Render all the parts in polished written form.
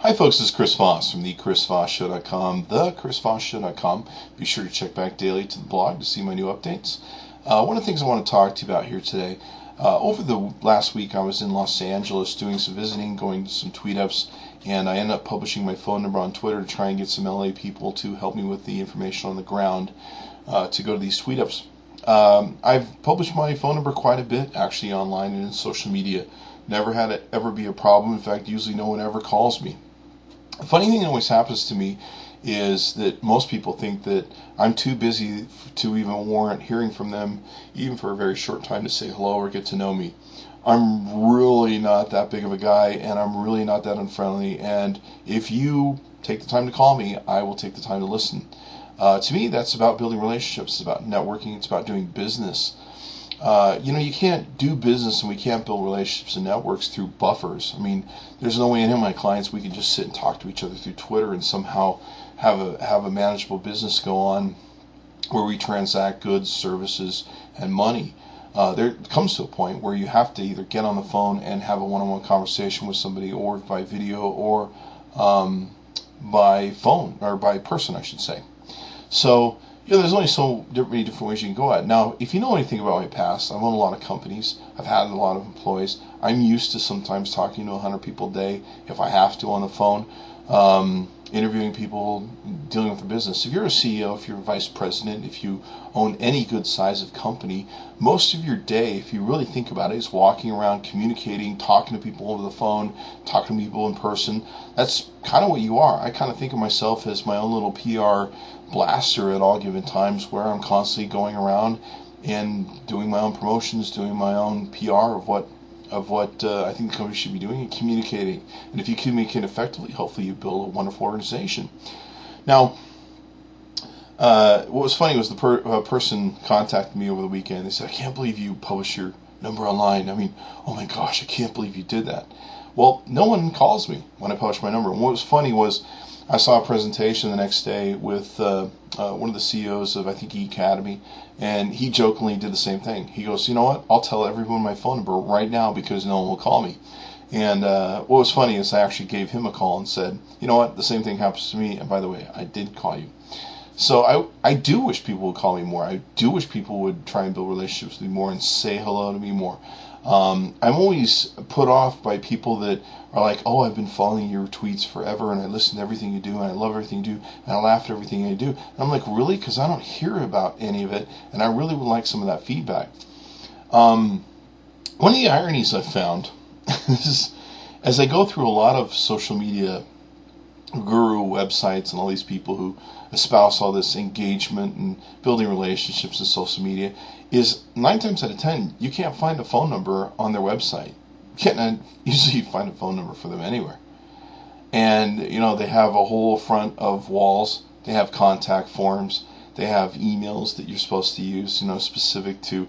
Hi folks, this is Chris Voss from thechrisvossshow.com, thechrisvossshow.com. Be sure to check back daily to the blog to see my new updates. One of the things I want to talk to you about here today, over the last week I was in Los Angeles doing some visiting, going to some tweet-ups, and I ended up publishing my phone number on Twitter to try and get some LA people to help me with the information on the ground to go to these tweet-ups. I've published my phone number quite a bit, actually, online and in social media. Never had it ever be a problem. In fact, usually no one ever calls me. The funny thing that always happens to me is that most people think that I'm too busy to even warrant hearing from them, even for a very short time, to say hello or get to know me. I'm really not that big of a guy, and I'm really not that unfriendly, and if you take the time to call me, I will take the time to listen. To me, that's about building relationships. It's about networking. It's about doing business. You can't do business and we can't build relationships and networks through buffers. I mean, there's no way any of my clients we can just sit and talk to each other through Twitter and somehow have a manageable business go on where we transact goods, services, and money. There comes to a point where you have to either get on the phone and have a one-on-one conversation with somebody, or by video, or by phone, or by person, I should say. So, there's only so many different ways you can go at it. Now, if you know anything about my past, I've owned a lot of companies. I've had a lot of employees. I'm used to sometimes talking to 100 people a day, if I have to, on the phone, interviewing people, dealing with their business. If you're a CEO, if you're a vice president, if you own any good size of company, most of your day, if you really think about it, is walking around, communicating, talking to people over the phone, talking to people in person. That's kind of what you are. I kind of think of myself as my own little PR blaster at all given times, where I'm constantly going around and doing my own promotions, doing my own PR of what I think the company should be doing, and communicating. And if you communicate effectively, hopefully you build a wonderful organization. Now, what was funny was the person contacted me over the weekend. They said, "I can't believe you published your number online. I mean, oh my gosh, I can't believe you did that." Well, no one calls me when I publish my number. And what was funny was I saw a presentation the next day with one of the CEOs of, I think, E-Academy, and he jokingly did the same thing. He goes, "You know what? I'll tell everyone my phone number right now because no one will call me." And what was funny is I actually gave him a call and said, "You know what? The same thing happens to me, and by the way, I did call you." So I do wish people would call me more. I do wish people would try and build relationships with me more and say hello to me more. I'm always put off by people that are like, "Oh, I've been following your tweets forever, and I listen to everything you do, and I love everything you do, and I laugh at everything you do." And I'm like, "Really?" Because I don't hear about any of it, and I really would like some of that feedback. One of the ironies I've found is, as I go through a lot of social media guru websites and all these people who espouse all this engagement and building relationships in social media, is 9 times out of 10 you can't find a phone number on their website. You can't usually find a phone number for them anywhere. And they have a whole front of walls. They have contact forms. They have emails that you're supposed to use, specific to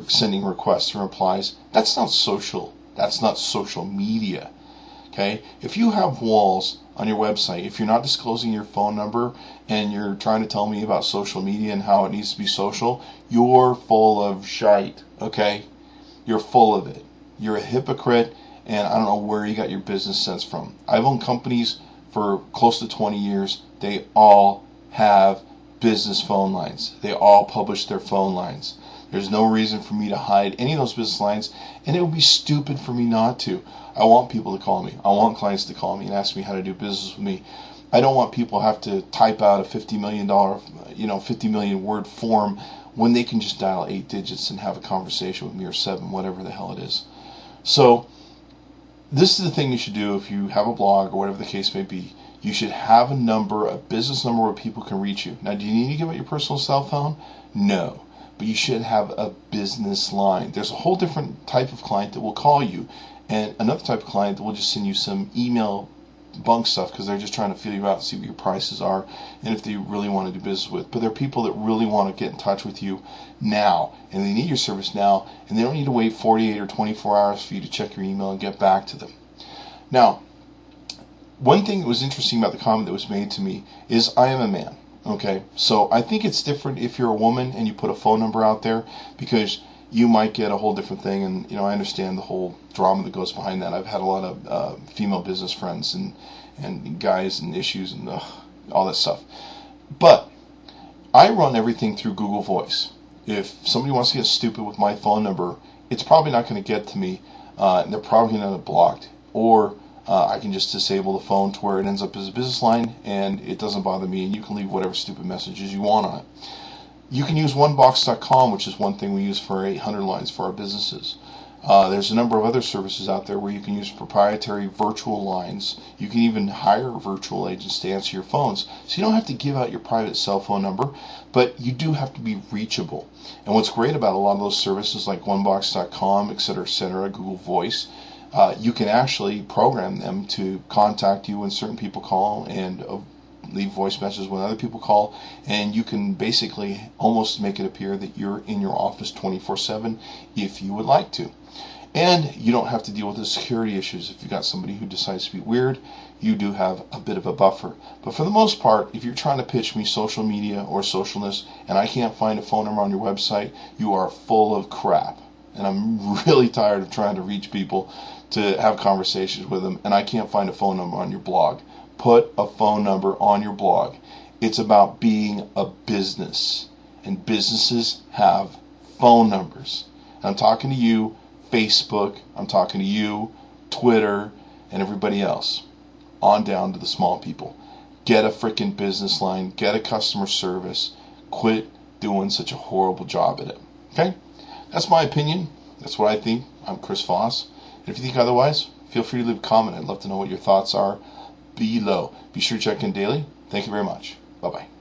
sending requests and replies. That's not social. That's not social media. Okay? If you have walls on your website, if you're not disclosing your phone number and you're trying to tell me about social media and how it needs to be social, you're full of shite, okay? You're full of it. You're a hypocrite, and I don't know where you got your business sense from. I've owned companies for close to 20 years. They all have business phone lines. They all publish their phone lines. There's no reason for me to hide any of those business lines, and it would be stupid for me not to. I want people to call me. I want clients to call me and ask me how to do business with me. I don't want people to have to type out a $50 million, 50 million word form when they can just dial 8 digits and have a conversation with me, or 7, whatever the hell it is. So this is the thing you should do if you have a blog or whatever the case may be. You should have a business number where people can reach you. Now, do you need to give out your personal cell phone? No. But you should have a business line. There's a whole different type of client that will call you, and another type of client that will just send you some email bunk stuff because they're just trying to feel you out and see what your prices are and if they really want to do business with. But there are people that really want to get in touch with you now, and they need your service now, and they don't need to wait 48 or 24 hours for you to check your email and get back to them. Now, one thing that was interesting about the comment that was made to me is I am a man. Okay, so I think it's different if you're a woman and you put a phone number out there, because you might get a whole different thing. And, I understand the whole drama that goes behind that. I've had a lot of female business friends and guys and issues and all that stuff. But I run everything through Google Voice. If somebody wants to get stupid with my phone number, it's probably not going to get to me. They're probably going to have it blocked. Or I can just disable the phone to where it ends up as a business line and it doesn't bother me, and you can leave whatever stupid messages you want on it. You can use onebox.com, which is one thing we use for 800 lines for our businesses. There's a number of other services out there where you can use proprietary virtual lines. You can even hire virtual agents to answer your phones. So you don't have to give out your private cell phone number, but you do have to be reachable. And what's great about a lot of those services like onebox.com, etc., Google Voice, you can actually program them to contact you when certain people call and leave voice messages when other people call, and you can basically almost make it appear that you're in your office 24/7 if you would like to. And you don't have to deal with the security issues. If you've got somebody who decides to be weird, you do have a bit of a buffer. But for the most part, if you're trying to pitch me social media or socialness and I can't find a phone number on your website, you are full of crap. And I'm really tired of trying to reach people to have conversations with them, and I can't find a phone number on your blog. Put a phone number on your blog. It's about being a business, and businesses have phone numbers. And I'm talking to you, Facebook, I'm talking to you, Twitter, and everybody else, on down to the small people. Get a freaking business line, get a customer service, quit doing such a horrible job at it. Okay? That's my opinion. That's what I think. I'm Chris Voss. And if you think otherwise, feel free to leave a comment. I'd love to know what your thoughts are below. Be sure to check in daily. Thank you very much. Bye-bye.